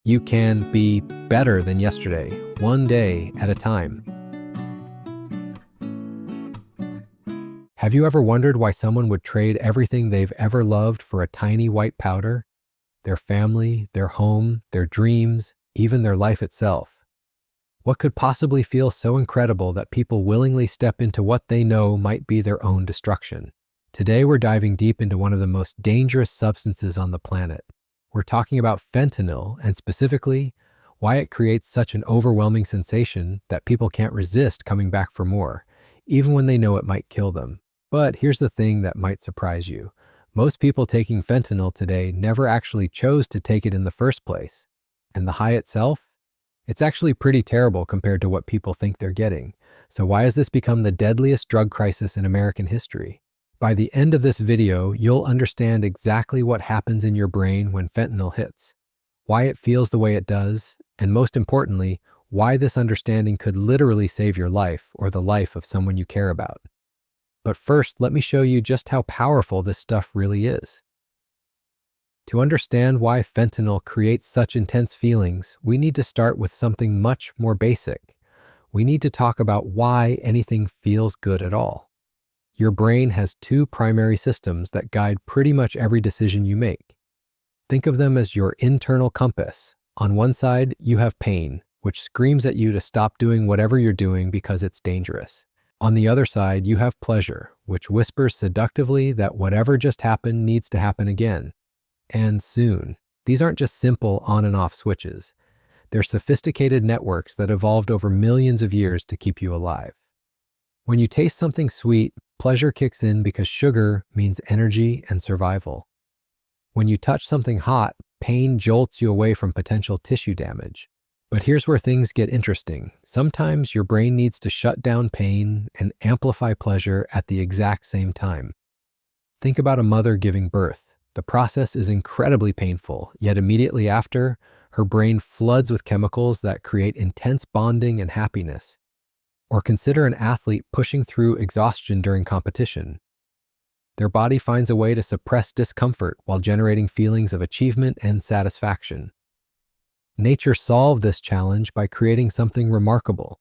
You can be better than yesterday, one day at a time. Have you ever wondered why someone would trade everything they've ever loved for a tiny white powder? Their family, their home, their dreams, even their life itself. What could possibly feel so incredible that people willingly step into what they know might be their own destruction? Today we're diving deep into one of the most dangerous substances on the planet. We're talking about fentanyl, and specifically, why it creates such an overwhelming sensation that people can't resist coming back for more, even when they know it might kill them. But here's the thing that might surprise you. Most people taking fentanyl today never actually chose to take it in the first place. And the high itself? It's actually pretty terrible compared to what people think they're getting. So why has this become the deadliest drug crisis in American history? By the end of this video, you'll understand exactly what happens in your brain when fentanyl hits, why it feels the way it does, and most importantly, why this understanding could literally save your life or the life of someone you care about. But first, let me show you just how powerful this stuff really is. To understand why fentanyl creates such intense feelings, we need to start with something much more basic. We need to talk about why anything feels good at all. Your brain has two primary systems that guide pretty much every decision you make. Think of them as your internal compass. On one side, you have pain, which screams at you to stop doing whatever you're doing because it's dangerous. On the other side, you have pleasure, which whispers seductively that whatever just happened needs to happen again. And soon. These aren't just simple on and off switches. They're sophisticated networks that evolved over millions of years to keep you alive. When you taste something sweet, pleasure kicks in because sugar means energy and survival. When you touch something hot, pain jolts you away from potential tissue damage. But here's where things get interesting. Sometimes your brain needs to shut down pain and amplify pleasure at the exact same time. Think about a mother giving birth. The process is incredibly painful, yet immediately after, her brain floods with chemicals that create intense bonding and happiness. Or consider an athlete pushing through exhaustion during competition. Their body finds a way to suppress discomfort while generating feelings of achievement and satisfaction. Nature solved this challenge by creating something remarkable.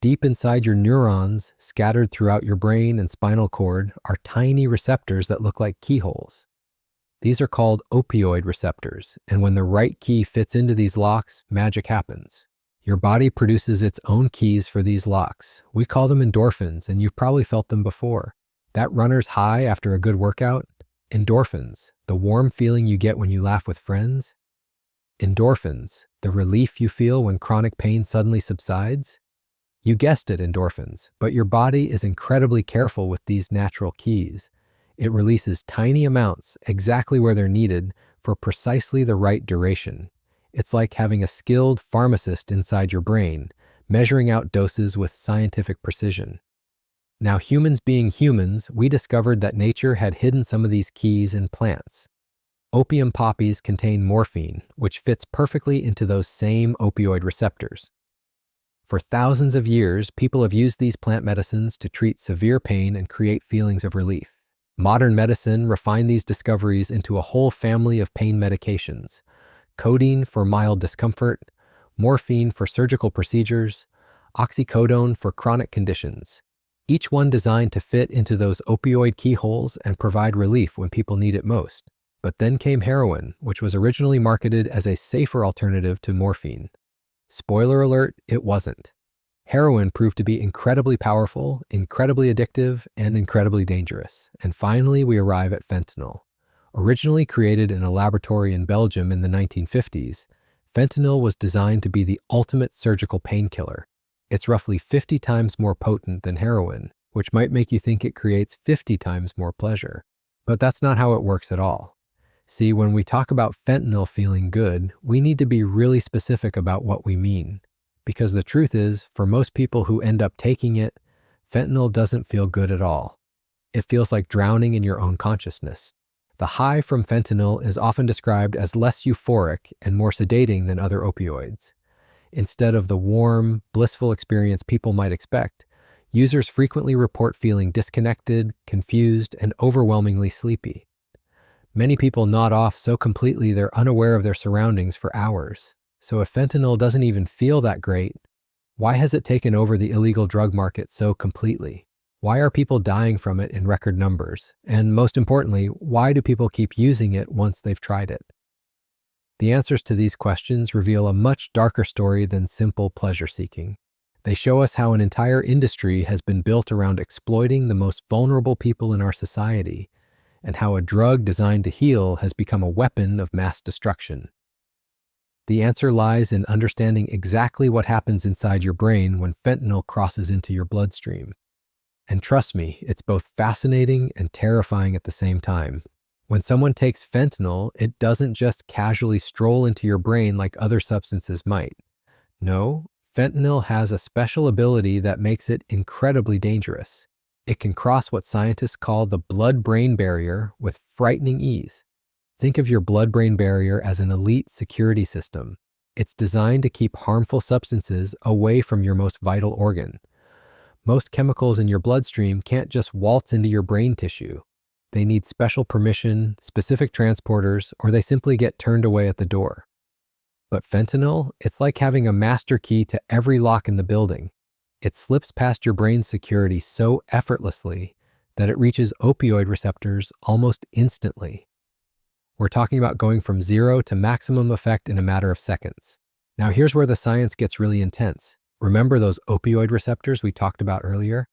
Deep inside your neurons, scattered throughout your brain and spinal cord, are tiny receptors that look like keyholes. These are called opioid receptors, and when the right key fits into these locks, magic happens. Your body produces its own keys for these locks. We call them endorphins, and you've probably felt them before. That runner's high after a good workout? Endorphins, the warm feeling you get when you laugh with friends? Endorphins, the relief you feel when chronic pain suddenly subsides? You guessed it, endorphins, but your body is incredibly careful with these natural keys. It releases tiny amounts exactly where they're needed for precisely the right duration. It's like having a skilled pharmacist inside your brain, measuring out doses with scientific precision. Now, humans being humans, we discovered that nature had hidden some of these keys in plants. Opium poppies contain morphine, which fits perfectly into those same opioid receptors. For thousands of years, people have used these plant medicines to treat severe pain and create feelings of relief. Modern medicine refined these discoveries into a whole family of pain medications: codeine for mild discomfort, morphine for surgical procedures, oxycodone for chronic conditions, each one designed to fit into those opioid keyholes and provide relief when people need it most. But then came heroin, which was originally marketed as a safer alternative to morphine. Spoiler alert, it wasn't. Heroin proved to be incredibly powerful, incredibly addictive, and incredibly dangerous. And finally, we arrive at fentanyl. Originally created in a laboratory in Belgium in the 1950s, fentanyl was designed to be the ultimate surgical painkiller. It's roughly 50 times more potent than heroin, which might make you think it creates 50 times more pleasure. But that's not how it works at all. See, when we talk about fentanyl feeling good, we need to be really specific about what we mean. Because the truth is, for most people who end up taking it, fentanyl doesn't feel good at all. It feels like drowning in your own consciousness. The high from fentanyl is often described as less euphoric and more sedating than other opioids. Instead of the warm, blissful experience people might expect, users frequently report feeling disconnected, confused, and overwhelmingly sleepy. Many people nod off so completely they're unaware of their surroundings for hours. So if fentanyl doesn't even feel that great, why has it taken over the illegal drug market so completely? Why are people dying from it in record numbers? And most importantly, why do people keep using it once they've tried it? The answers to these questions reveal a much darker story than simple pleasure seeking. They show us how an entire industry has been built around exploiting the most vulnerable people in our society, and how a drug designed to heal has become a weapon of mass destruction. The answer lies in understanding exactly what happens inside your brain when fentanyl crosses into your bloodstream. And trust me, it's both fascinating and terrifying at the same time. When someone takes fentanyl, it doesn't just casually stroll into your brain like other substances might. No, fentanyl has a special ability that makes it incredibly dangerous. It can cross what scientists call the blood-brain barrier with frightening ease. Think of your blood-brain barrier as an elite security system. It's designed to keep harmful substances away from your most vital organ. Most chemicals in your bloodstream can't just waltz into your brain tissue. They need special permission, specific transporters, or they simply get turned away at the door. But fentanyl, it's like having a master key to every lock in the building. It slips past your brain's security so effortlessly that it reaches opioid receptors almost instantly. We're talking about going from zero to maximum effect in a matter of seconds. Now here's where the science gets really intense. Remember those opioid receptors we talked about earlier?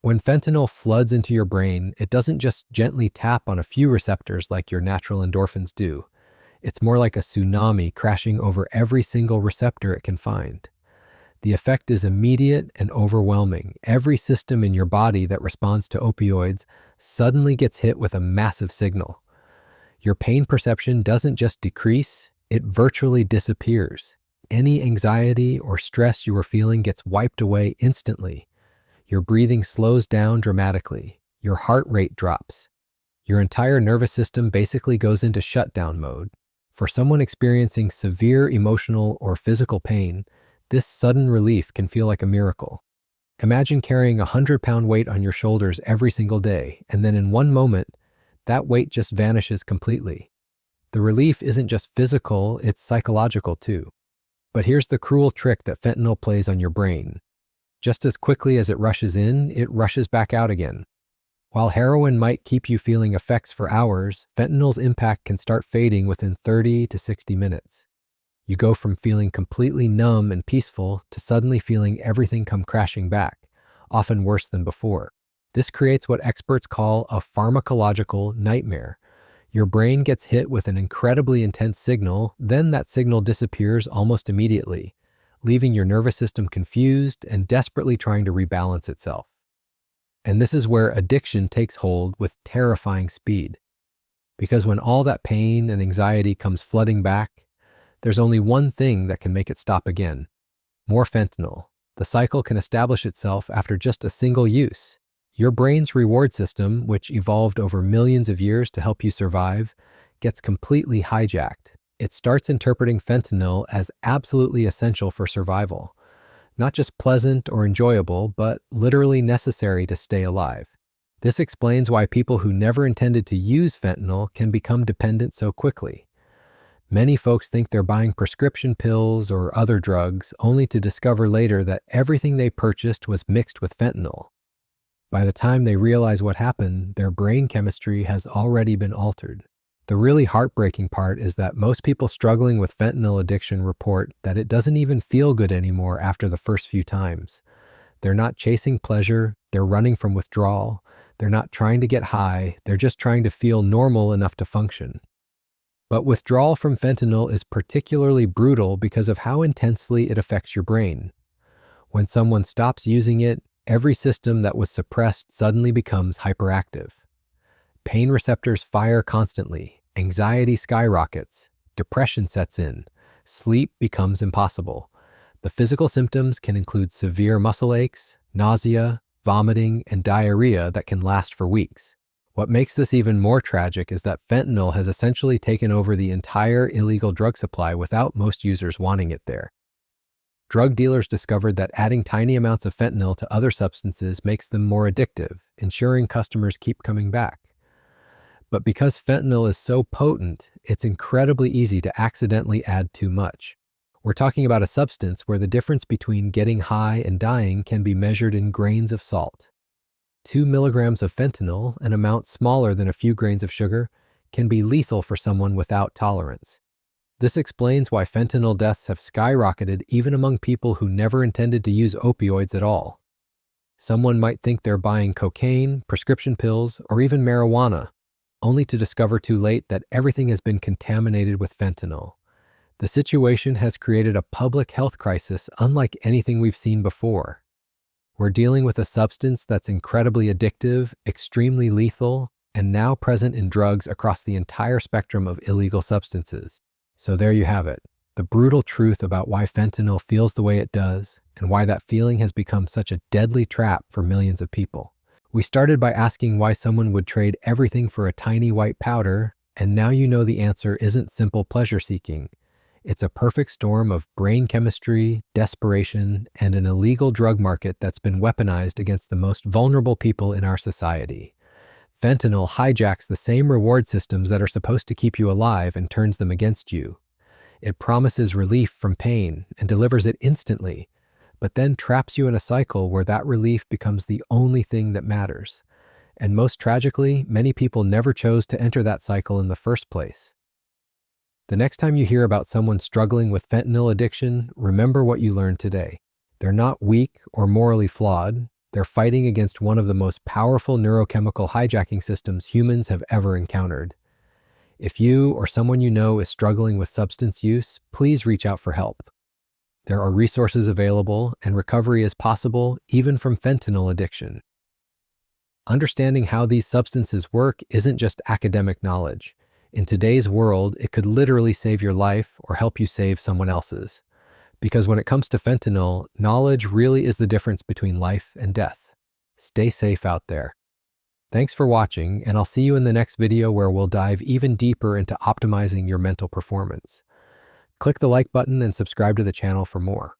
When fentanyl floods into your brain, it doesn't just gently tap on a few receptors like your natural endorphins do. It's more like a tsunami crashing over every single receptor it can find. The effect is immediate and overwhelming. Every system in your body that responds to opioids suddenly gets hit with a massive signal. Your pain perception doesn't just decrease, it virtually disappears. Any anxiety or stress you were feeling gets wiped away instantly. Your breathing slows down dramatically. Your heart rate drops. Your entire nervous system basically goes into shutdown mode. For someone experiencing severe emotional or physical pain, this sudden relief can feel like a miracle. Imagine carrying a 100-pound weight on your shoulders every single day, and then in one moment, that weight just vanishes completely. The relief isn't just physical, it's psychological too. But here's the cruel trick that fentanyl plays on your brain. Just as quickly as it rushes in, it rushes back out again. While heroin might keep you feeling effects for hours, fentanyl's impact can start fading within 30 to 60 minutes. You go from feeling completely numb and peaceful to suddenly feeling everything come crashing back, often worse than before. This creates what experts call a pharmacological nightmare. Your brain gets hit with an incredibly intense signal, then that signal disappears almost immediately, leaving your nervous system confused and desperately trying to rebalance itself. And this is where addiction takes hold with terrifying speed. Because when all that pain and anxiety comes flooding back, there's only one thing that can make it stop again: more fentanyl. The cycle can establish itself after just a single use. Your brain's reward system, which evolved over millions of years to help you survive, gets completely hijacked. It starts interpreting fentanyl as absolutely essential for survival. Not just pleasant or enjoyable, but literally necessary to stay alive. This explains why people who never intended to use fentanyl can become dependent so quickly. Many folks think they're buying prescription pills or other drugs, only to discover later that everything they purchased was mixed with fentanyl. By the time they realize what happened, their brain chemistry has already been altered. The really heartbreaking part is that most people struggling with fentanyl addiction report that it doesn't even feel good anymore after the first few times. They're not chasing pleasure, they're running from withdrawal. They're not trying to get high, they're just trying to feel normal enough to function. But withdrawal from fentanyl is particularly brutal because of how intensely it affects your brain. When someone stops using it, every system that was suppressed suddenly becomes hyperactive. Pain receptors fire constantly, anxiety skyrockets, depression sets in, sleep becomes impossible. The physical symptoms can include severe muscle aches, nausea, vomiting, and diarrhea that can last for weeks. What makes this even more tragic is that fentanyl has essentially taken over the entire illegal drug supply without most users wanting it there. Drug dealers discovered that adding tiny amounts of fentanyl to other substances makes them more addictive, ensuring customers keep coming back. But because fentanyl is so potent, it's incredibly easy to accidentally add too much. We're talking about a substance where the difference between getting high and dying can be measured in grains of salt. 2 milligrams of fentanyl, an amount smaller than a few grains of sugar, can be lethal for someone without tolerance. This explains why fentanyl deaths have skyrocketed even among people who never intended to use opioids at all. Someone might think they're buying cocaine, prescription pills, or even marijuana, only to discover too late that everything has been contaminated with fentanyl. The situation has created a public health crisis unlike anything we've seen before. We're dealing with a substance that's incredibly addictive, extremely lethal, and now present in drugs across the entire spectrum of illegal substances. So there you have it, the brutal truth about why fentanyl feels the way it does and why that feeling has become such a deadly trap for millions of people. We started by asking why someone would trade everything for a tiny white powder, and now you know the answer isn't simple pleasure seeking. It's a perfect storm of brain chemistry, desperation, and an illegal drug market that's been weaponized against the most vulnerable people in our society. Fentanyl hijacks the same reward systems that are supposed to keep you alive and turns them against you. It promises relief from pain and delivers it instantly, but then traps you in a cycle where that relief becomes the only thing that matters. And most tragically, many people never chose to enter that cycle in the first place. The next time you hear about someone struggling with fentanyl addiction, remember what you learned today. They're not weak or morally flawed. They're fighting against one of the most powerful neurochemical hijacking systems humans have ever encountered. If you or someone you know is struggling with substance use, please reach out for help. There are resources available, and recovery is possible even from fentanyl addiction. Understanding how these substances work isn't just academic knowledge. In today's world, it could literally save your life or help you save someone else's. Because when it comes to fentanyl, knowledge really is the difference between life and death. Stay safe out there. Thanks for watching, and I'll see you in the next video where we'll dive even deeper into optimizing your mental performance. Click the like button and subscribe to the channel for more.